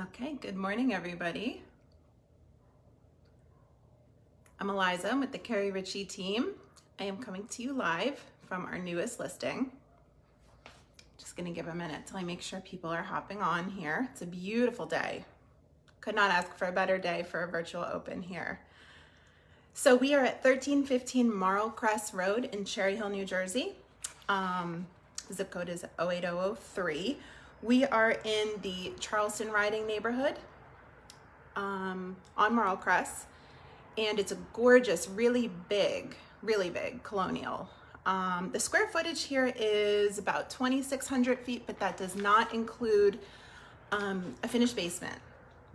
Okay, good morning, everybody. I'm Eliza. I'm with the Keri Ricci team. I am coming to you live from our newest listing. Just gonna give a minute till I make sure people are hopping on here. It's a beautiful day. Could not ask for a better day for a virtual open here. So we are at 1315 Marlkress Road in Cherry Hill, New Jersey. Zip code is 08003. We are in the Charleston riding neighborhood on Marlkress, and it's a gorgeous, really big colonial. The square footage here is about 2,600 feet, but that does not include a finished basement.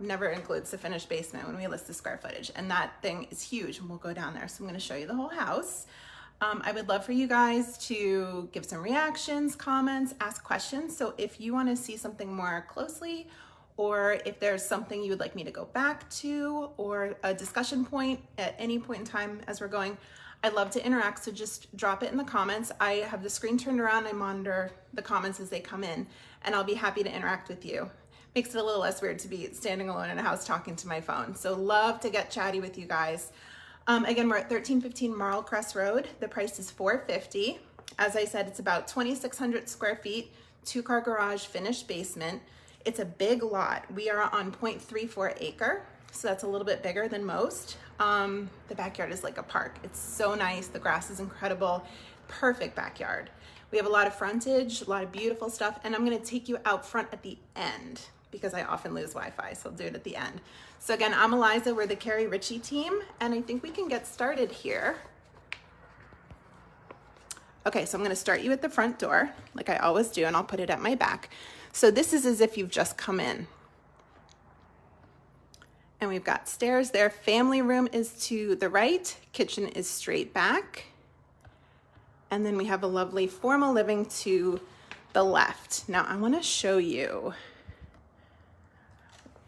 Never includes the finished basement when we list the square footage, and that thing is huge, and we'll go down there. So I'm going to show you the whole house. I would love for you guys to give some reactions, comments, ask questions. So if you want to see something more closely, or if there's something you would like me to go back to, or a discussion point at any point in time as we're going, I'd love to interact, so just drop it in the comments. I have the screen turned around, I monitor the comments as they come in, and I'll be happy to interact with you. Makes it a little less weird to be standing alone in a house talking to my phone. So love to get chatty with you guys. Again, we're at 1315 Marlkress Road. The price is $450. As I said, it's about 2,600 square feet, 2-car garage, finished basement. It's a big lot. We are on 0.34 acre, so that's a little bit bigger than most. The backyard is like a park. It's so nice. The grass is incredible. Perfect backyard. We have a lot of frontage, a lot of beautiful stuff, and I'm gonna take you out front at the end because I often lose Wi-Fi, so I'll do it at the end. So again, I'm Eliza, we're the Keri Ricci team, and I think we can get started here. Okay, so I'm gonna start you at the front door, like I always do, and I'll put it at my back. So this is as if you've just come in. And we've got stairs there. Family room is to the right, kitchen is straight back. And then we have a lovely formal living to the left. Now I wanna show you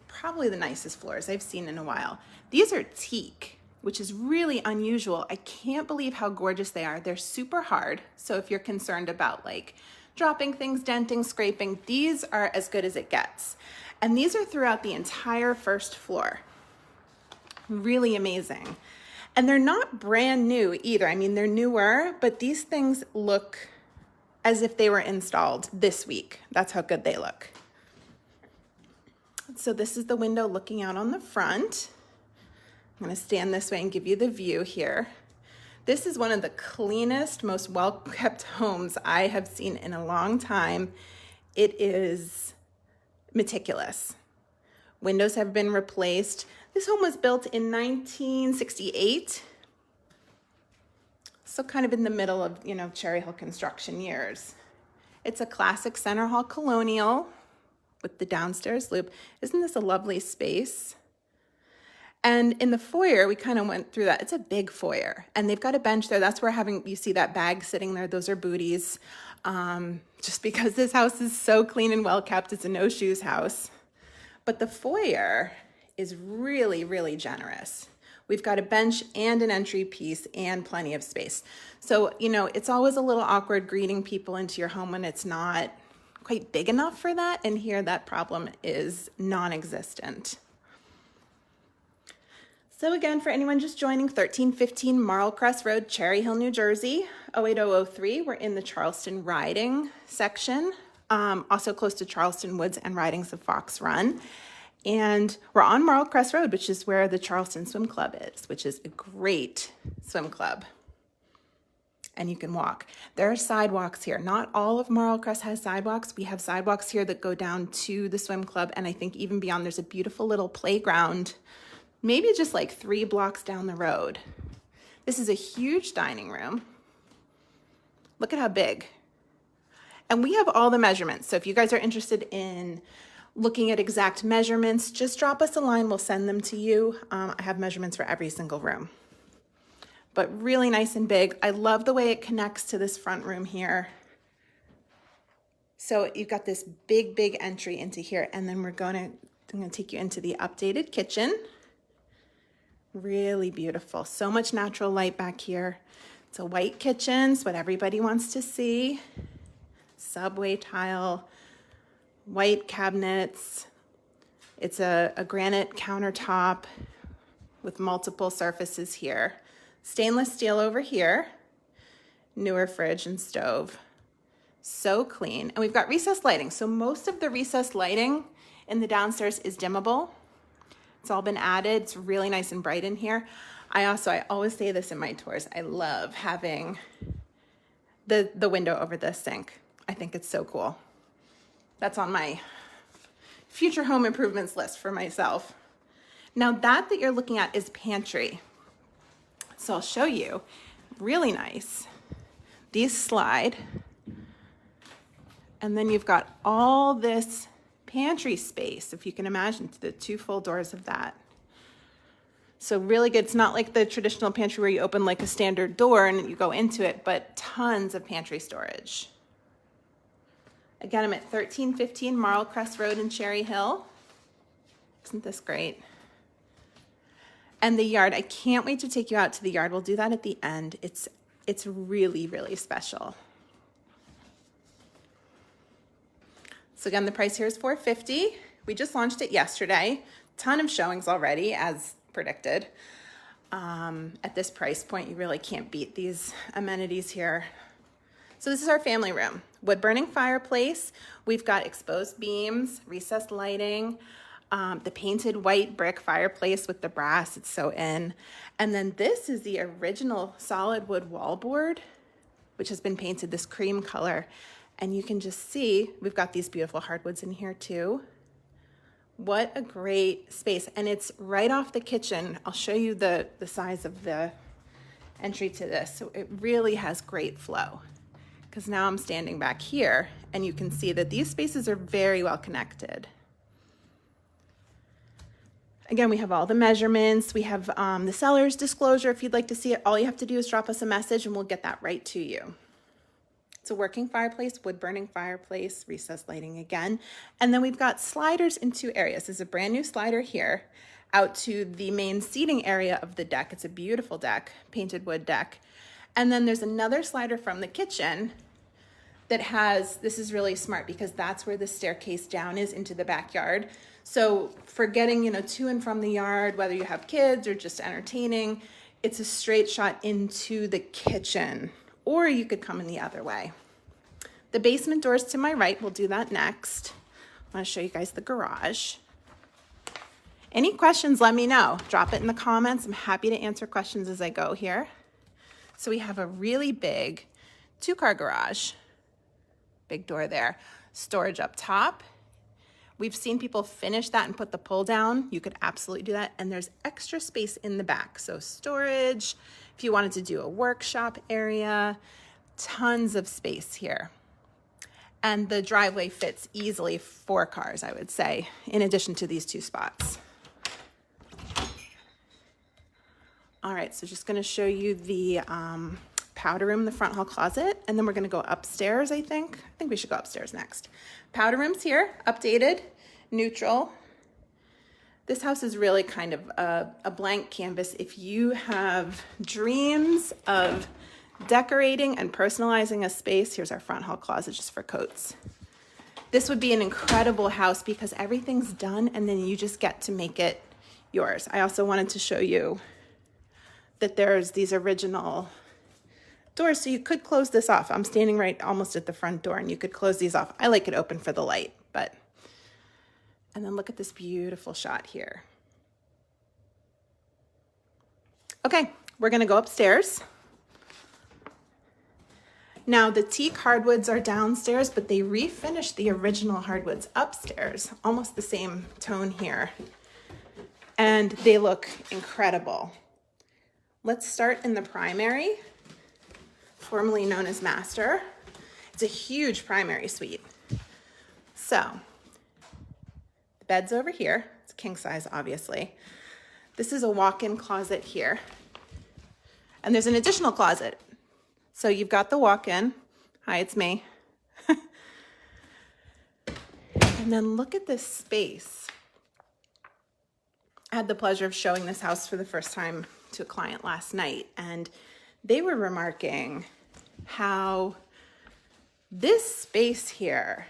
probably the nicest floors I've seen in a while. These are teak, which is really unusual. I can't believe how gorgeous they are. They're super hard. So if you're concerned about like dropping things, denting, scraping, these are as good as it gets. And these are throughout the entire first floor. Really amazing. And they're not brand new either. I mean, they're newer, but these things look as if they were installed this week. That's how good they look. So this is the window looking out on the front. I'm gonna stand this way and give you the view here. This is one of the cleanest, most well-kept homes I have seen in a long time. It is meticulous. Windows have been replaced. This home was built in 1968. So kind of in the middle of, Cherry Hill construction years. It's a classic center hall colonial with the downstairs loop. Isn't this a lovely space? And in the foyer, we kind of went through that. It's a big foyer, and they've got a bench there. That's where you see that bag sitting there. Those are booties. Just because this house is so clean and well kept, it's a no shoes house. But the foyer is really, really generous. We've got a bench and an entry piece and plenty of space. So, it's always a little awkward greeting people into your home when it's not quite big enough for that. And here that problem is non-existent. So again, for anyone just joining, 1315 Marlkress Road, Cherry Hill, New Jersey, 08003. We're in the Charleston riding section, also close to Charleston Woods and Ridings of Fox Run. And we're on Marlkress Road, which is where the Charleston Swim Club is, which is a great swim club. And you can walk. There are sidewalks here. Not all of Marlkress has sidewalks. We have sidewalks here that go down to the swim club, and I think even beyond, there's a beautiful little playground, maybe just like 3 blocks down the road. This is a huge dining room. Look at how big. And we have all the measurements. So if you guys are interested in looking at exact measurements, just drop us a line, we'll send them to you. I have measurements for every single room. But really nice and big. I love the way it connects to this front room here. So you've got this big entry into here, and then I'm gonna take you into the updated kitchen. Really beautiful. So much natural light back here. It's a white kitchen. It's what everybody wants to see. Subway tile, white cabinets, It's a granite countertop with multiple surfaces here. Stainless steel over here, newer fridge and stove. So clean. And we've got recessed lighting. So most of the recessed lighting in the downstairs is dimmable. It's all been added. It's really nice and bright in here. I always say this in my tours, I love having the window over the sink. I think it's so cool. That's on my future home improvements list for myself. Now that you're looking at is pantry. So I'll show you, really nice. These slide, and then you've got all this pantry space, if you can imagine, the 2 full doors of that. So really good. It's not like the traditional pantry where you open like a standard door and you go into it, but tons of pantry storage. Again, I'm at 1315 Marlkress Rd in Cherry Hill. Isn't this great? And the yard, I can't wait to take you out to the yard. We'll do that at the end. It's really, really special. So again, the price here is $450. We just launched it yesterday. Ton of showings already, as predicted. At this price point, you really can't beat these amenities here. So this is our family room. Wood burning fireplace. We've got exposed beams, recessed lighting, the painted white brick fireplace with the brass. It's so in. And then this is the original solid wood wallboard, which has been painted this cream color. And you can just see we've got these beautiful hardwoods in here too. What a great space. And it's right off the kitchen. I'll show you the size of the entry to this. So it really has great flow, because now I'm standing back here and you can see that these spaces are very well connected. Again, we have all the measurements. We have the seller's disclosure. If you'd like to see it, all you have to do is drop us a message and we'll get that right to you. It's a working fireplace, wood burning fireplace, recessed lighting again. And then we've got sliders in 2 areas. There's a brand new slider here out to the main seating area of the deck. It's a beautiful deck, painted wood deck. And then there's another slider from the kitchen that has, this is really smart because that's where the staircase down is into the backyard. So for getting, to and from the yard, whether you have kids or just entertaining, it's a straight shot into the kitchen, or you could come in the other way. The basement doors to my right, we'll do that next. I want to show you guys the garage. Any questions, let me know. Drop it in the comments. I'm happy to answer questions as I go here. So we have a really big 2-car garage. Big door there. Storage up top. We've seen people finish that and put the pull down. You could absolutely do that. And there's extra space in the back. So storage, if you wanted to do a workshop area, tons of space here. And the driveway fits easily 4 cars, I would say, in addition to these 2 spots. All right, so just gonna show you the powder room, the front hall closet, and then we're gonna go upstairs, I think. I think we should go upstairs next. Powder room's here, updated, neutral. This house is really kind of a blank canvas. If you have dreams of decorating and personalizing a space, here's our front hall closet just for coats. This would be an incredible house because everything's done and then you just get to make it yours. I also wanted to show you that there's these original doors, so you could close this off. I'm standing right almost at the front door and you could close these off. I like it open for the light, but, and then look at this beautiful shot here. Okay, we're gonna go upstairs. Now the teak hardwoods are downstairs, but they refinished the original hardwoods upstairs, almost the same tone here. And they look incredible. Let's start in the primary, formerly known as master. It's a huge primary suite. So, the bed's over here. It's king size, obviously. This is a walk-in closet here. And there's an additional closet. So you've got the walk-in. Hi, it's me. And then look at this space. I had the pleasure of showing this house for the first time to a client last night, and they were remarking how this space here,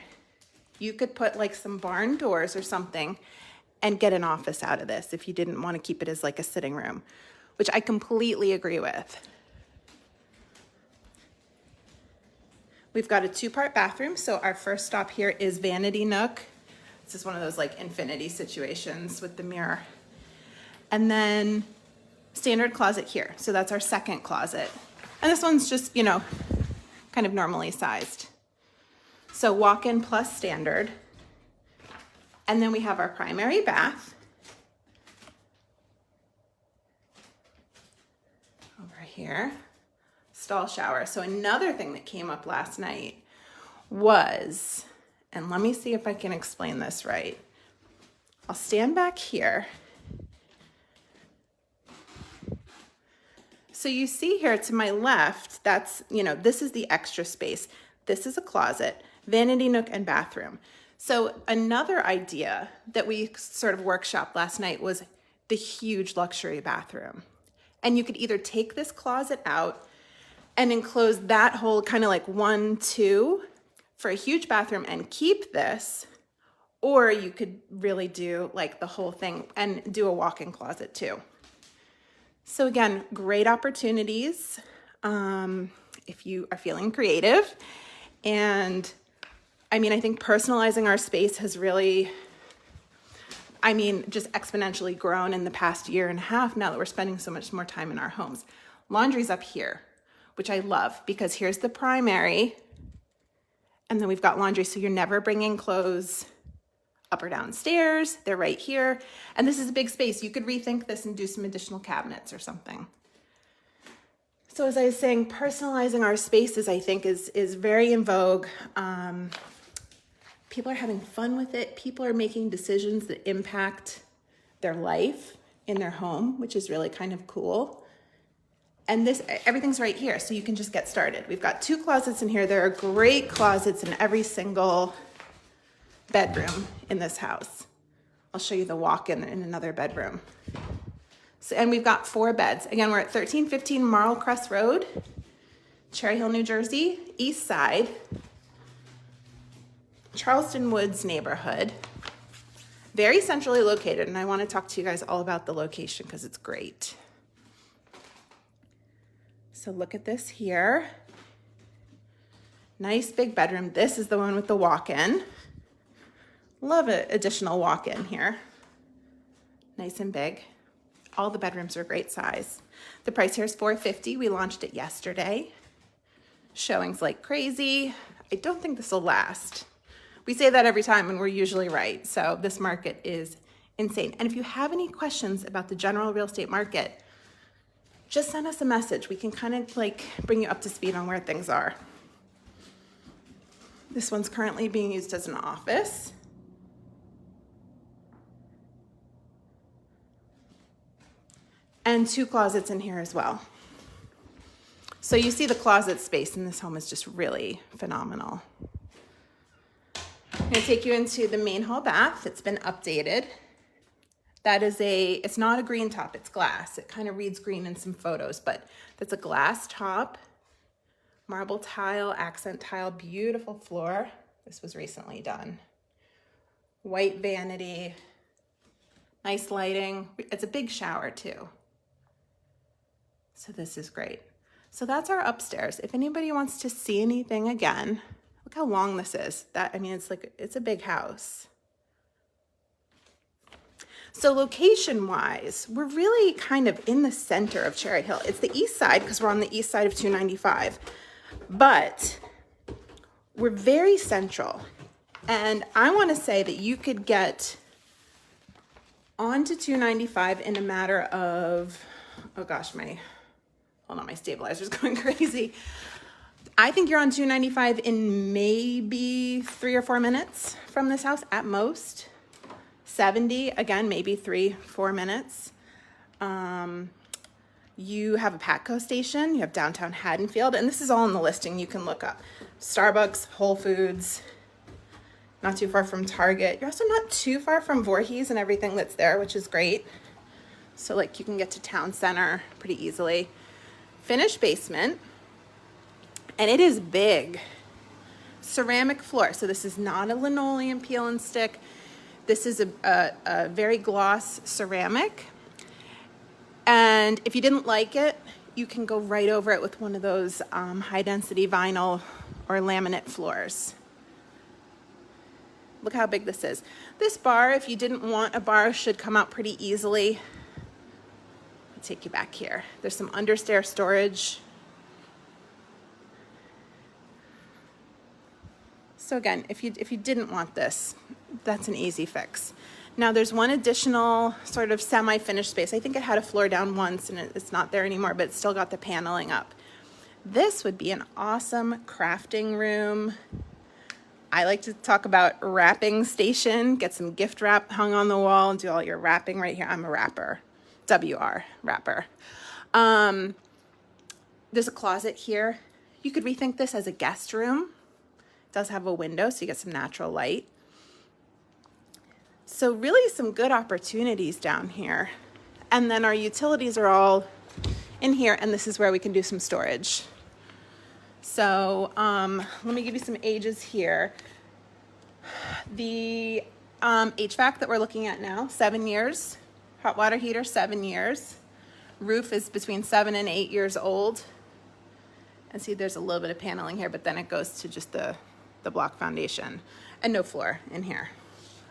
you could put like some barn doors or something, and get an office out of this if you didn't want to keep it as like a sitting room, which I completely agree with. We've got a 2-part bathroom. So our first stop here is vanity nook. This is one of those like infinity situations with the mirror. And then standard closet here. So that's our second closet. And this one's just, you know, kind of normally sized. So walk-in plus standard. And then we have our primary bath. Over here. Stall shower. So another thing that came up last night was, and let me see if I can explain this right. I'll stand back here. So you see here to my left, that's, you know, this is the extra space. This is a closet, vanity nook, and bathroom. So another idea that we sort of workshopped last night was the huge luxury bathroom. And you could either take this closet out and enclose that whole kind of like 1, 2 for a huge bathroom and keep this, or you could really do like the whole thing and do a walk-in closet too. So again, great opportunities if you are feeling creative. And I mean, I think personalizing our space has really, I mean, just exponentially grown in the past year and a half now that we're spending so much more time in our homes. Laundry's up here, which I love because here's the primary, and then we've got laundry, so you're never bringing clothes up or downstairs. They're right here, and this is a big space. You could rethink this and do some additional cabinets or something. So as I was saying, personalizing our spaces, I think, is very in vogue. People are having fun with it. People are making decisions that impact their life in their home, which is really kind of cool. And this, everything's right here, so you can just get started. We've got 2 closets in here. There are great closets in every single bedroom in this house. I'll show you the walk-in in another bedroom. So, and we've got 4 beds. Again, we're at 1315 Marlkress Rd, Cherry Hill, New Jersey, East Side, Charleston Woods neighborhood. Very centrally located, and I want to talk to you guys all about the location because it's great. So look at this here. Nice big bedroom. This is the one with the walk-in. Love an additional walk-in here. Nice and big. All the bedrooms are great size. The price here is $450. We launched it yesterday. Showings like crazy. I don't think this will last. We say that every time and we're usually right. So this market is insane. And if you have any questions about the general real estate market, just send us a message. We can kind of like bring you up to speed on where things are. This one's currently being used as an office. And 2 closets in here as well. So you see the closet space in this home is just really phenomenal. I'm gonna take you into the main hall bath. It's been updated. That is it's not a green top, it's glass. It kind of reads green in some photos, but that's a glass top, marble tile, accent tile, beautiful floor. This was recently done. White vanity, nice lighting. It's a big shower too. So this is great. So that's our upstairs. If anybody wants to see anything again, look how long this is. It's a big house. So location-wise, we're really kind of in the center of Cherry Hill. It's the east side because we're on the east side of 295, but we're very central. And I want to say that you could get onto 295 in a matter of, oh gosh, hold on, my stabilizer's going crazy. I think you're on 295 in maybe 3 or 4 minutes from this house at most. 70, again, maybe 3-4 minutes. You have a Patco station, you have downtown Haddonfield, and this is all in the listing you can look up. Starbucks, Whole Foods, not too far from Target. You're also not too far from Voorhees and everything that's there, which is great. So like you can get to town center pretty easily. Finished basement, and it is big. Ceramic floor, so this is not a linoleum peel and stick. This is a very gloss ceramic. And if you didn't like it, you can go right over it with one of those high density vinyl or laminate floors. Look how big this is. This bar, if you didn't want a bar, should come out pretty easily. I'll take you back here. There's some understair storage. So again, if you didn't want this, that's an easy fix. Now there's one additional sort of semi-finished space. I think it had a floor down once and it's not there anymore, but it's still got the paneling up. This would be an awesome crafting room. I like to talk about wrapping station. Get some gift wrap hung on the wall and do all your wrapping right here. I'm a wrapper, WR, wrapper. There's a closet here. You could rethink this as a guest room. It does have a window, so you get some natural light. So really some good opportunities down here. And then our utilities are all in here, and this is where we can do some storage. So let me give you some ages here. The HVAC that we're looking at now, 7 years. Hot water heater, 7 years. Roof is between 7 and 8 years old. And see, there's a little bit of paneling here, but then it goes to just the block foundation. And no floor in here.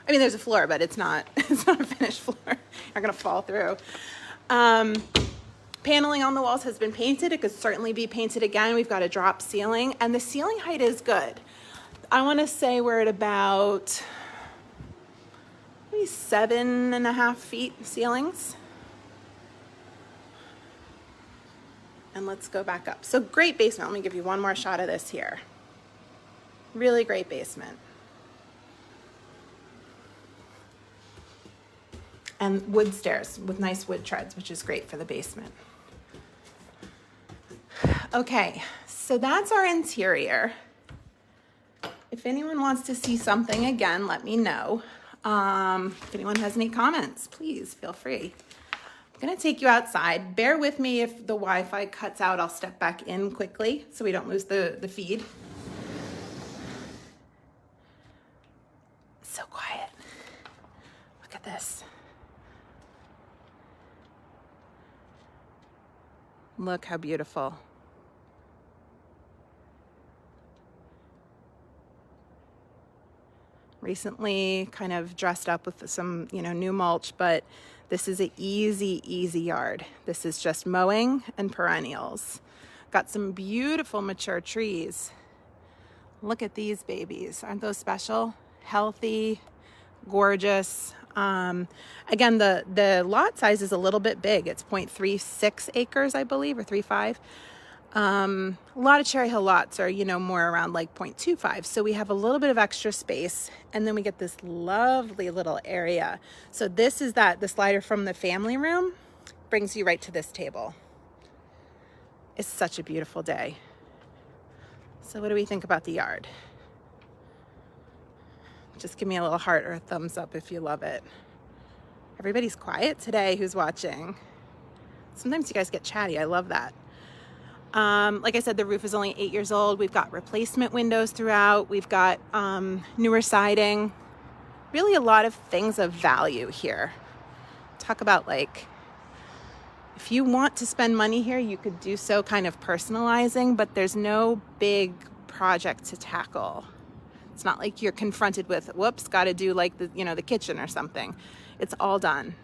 I mean, there's a floor, but it's not a finished floor. You're not gonna fall through. Paneling on the walls has been painted. It could certainly be painted again. We've got a drop ceiling, and the ceiling height is good. I wanna say we're at about maybe 7.5 feet ceilings. And let's go back up. So great basement. Let me give you one more shot of this here. Really great basement. And wood stairs with nice wood treads, which is great for the basement. Okay, so that's our interior. If anyone wants to see something again, let me know. If anyone has any comments, please feel free. I'm gonna take you outside. Bear with me if the Wi-Fi cuts out. I'll step back in quickly so we don't lose the feed. So quiet. Look at this. Look how beautiful. Recently kind of dressed up with some, new mulch, but this is an easy yard. This is just mowing and perennials. Got some beautiful mature trees. Look at these babies. Aren't those special? Healthy, gorgeous. Again, the lot size is a little bit big. It's 0.36 acres, I believe, or 3.5. A lot of Cherry Hill lots are, more around like 0.25. So we have a little bit of extra space, and then we get this lovely little area. So this is the slider from the family room brings you right to this table. It's such a beautiful day. So what do we think about the yard? Just give me a little heart or a thumbs up if you love it. Everybody's quiet today who's watching. Sometimes you guys get chatty. I love that. Like I said, the roof is only 8 years old. We've got replacement windows throughout. We've got newer siding. Really a lot of things of value here. Talk about if you want to spend money here, you could do so kind of personalizing, but there's no big project to tackle. It's not like you're confronted with, whoops, got to do the kitchen or something. It's all done.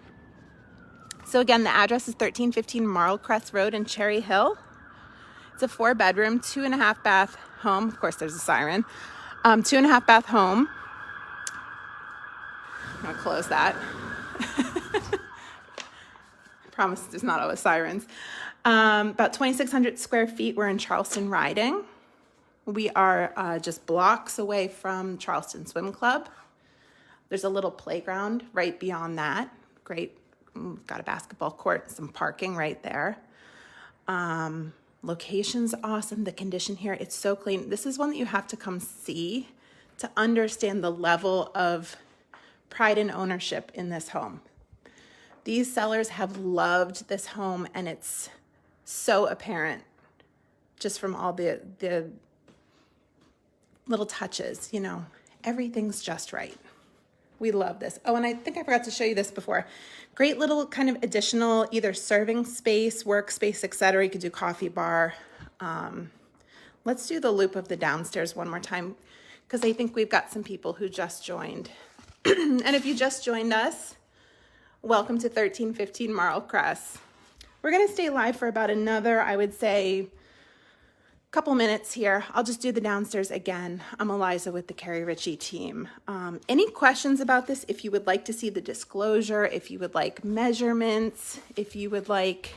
So again, the address is 1315 Marlkress Rd in Cherry Hill. It's a 4-bedroom, 2.5 bath home. Of course, there's a siren. 2.5 bath home. I'm gonna close that. I promise there's not always sirens. About 2,600 square feet. We're in Charleston riding. We are just blocks away from Charleston Swim Club. There's a little playground right beyond that. Great, got a basketball court, some parking right there. Location's awesome. The condition here, it's so clean. This is one that you have to come see to understand the level of pride and ownership in this home. These sellers have loved this home, and it's so apparent just from all the little touches, everything's just right. We love this. Oh, and I think I forgot to show you this before. Great little kind of additional either serving space, workspace, etc. You could do coffee bar. Let's do the loop of the downstairs one more time because I think we've got some people who just joined. And if you just joined us, welcome to 1315 Marlkress. We're going to stay live for about another, I would say, couple minutes here. I'll just do the downstairs again. I'm Eliza with the Keri Ricci team. Any questions about this? If you would like to see the disclosure, if you would like measurements, if you would like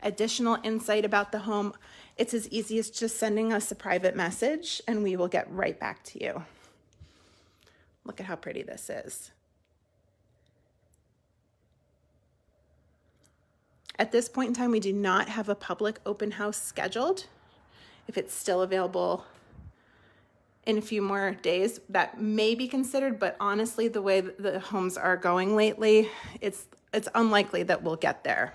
additional insight about the home, it's as easy as just sending us a private message and we will get right back to you. Look at how pretty this is. At this point in time, we do not have a public open house scheduled. If it's still available in a few more days, that may be considered, but honestly, the way the homes are going lately, it's unlikely that we'll get there.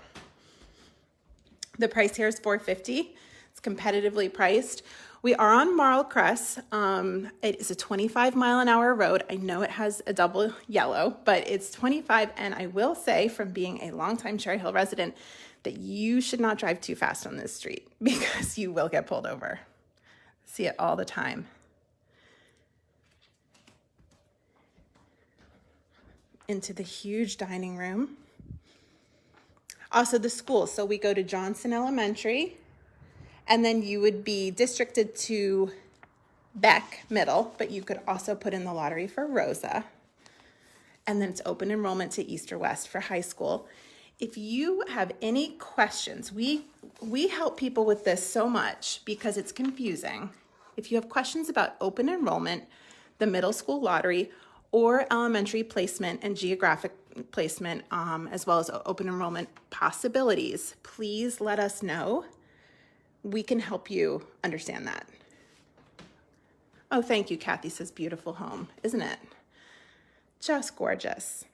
The price here is $450. It's competitively priced. We are on Marlkress. It is a 25-mile-an-hour road. I know it has a double yellow, but it's 25, and I will say from being a longtime Cherry Hill resident that you should not drive too fast on this street because you will get pulled over. See it all the time. Into the huge dining room. Also the school. So we go to Johnson Elementary, and then you would be districted to Beck Middle, but you could also put in the lottery for Rosa. And then it's open enrollment to East or West for high school. If you have any questions, we help people with this so much because it's confusing. If you have questions about open enrollment, the middle school lottery, or elementary placement and geographic placement, as well as open enrollment possibilities, please let us know. We can help you understand that. Oh, thank you, Kathy says beautiful home, isn't it? Just gorgeous.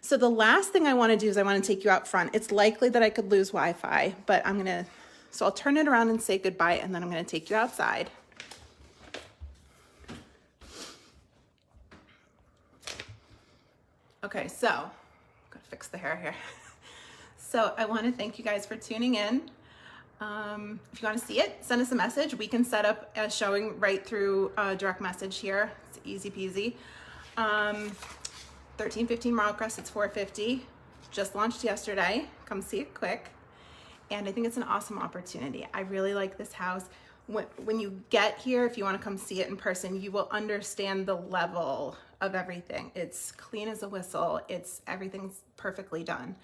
So the last thing I want to do is I want to take you out front. It's likely that I could lose Wi-Fi, but so I'll turn it around and say goodbye, and then I'm going to take you outside. Okay, so I'm going to fix the hair here. So I want to thank you guys for tuning in. If you want to see it, send us a message. We can set up a showing right through direct message here. It's easy peasy. 1315 Marlkress, it's $450. Just launched yesterday. Come see it quick. And I think it's an awesome opportunity. I really like this house. When you get here, if you want to come see it in person, you will understand the level of everything. It's clean as a whistle. Everything's perfectly done.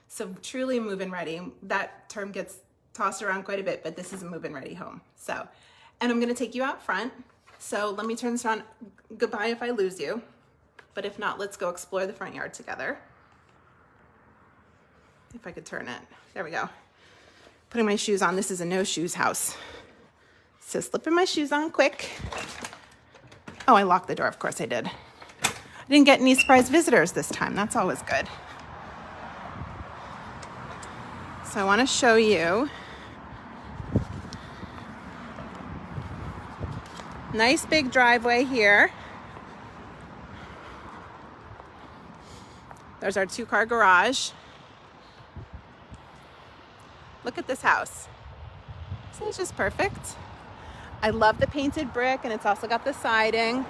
So truly move-in ready. That term gets tossed around quite a bit, but this is a move-in ready home. So, and I'm going to take you out front. So let me turn this on. Goodbye if I lose you. But if not, let's go explore the front yard together. If I could turn it. There we go. Putting my shoes on. This is a no shoes house. So slipping my shoes on quick. Oh, I locked the door. Of course I did. I didn't get any surprise visitors this time. That's always good. So I want to show you. Nice big driveway here. There's our 2-car garage. Look at this house. Isn't it just perfect? I love the painted brick, and it's also got the siding.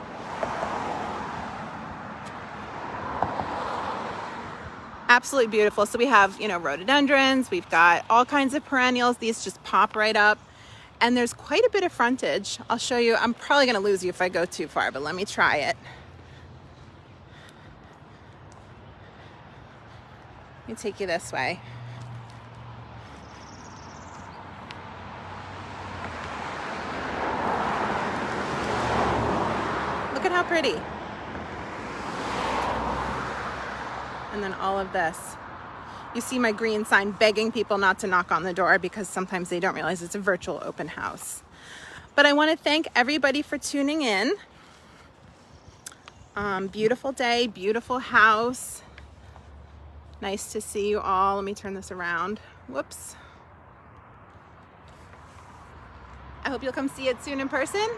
Absolutely beautiful. So we have, rhododendrons. We've got all kinds of perennials. These just pop right up. And there's quite a bit of frontage. I'll show you. I'm probably going to lose you if I go too far, but let me try it. Let me take you this way. Look at how pretty. And then all of this. You see my green sign begging people not to knock on the door because sometimes they don't realize it's a virtual open house. But I want to thank everybody for tuning in. Beautiful day, beautiful house. Nice to see you all. Let me turn this around. Whoops. I hope you'll come see it soon in person.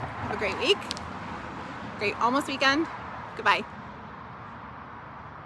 Have a great week. Great almost weekend. Goodbye.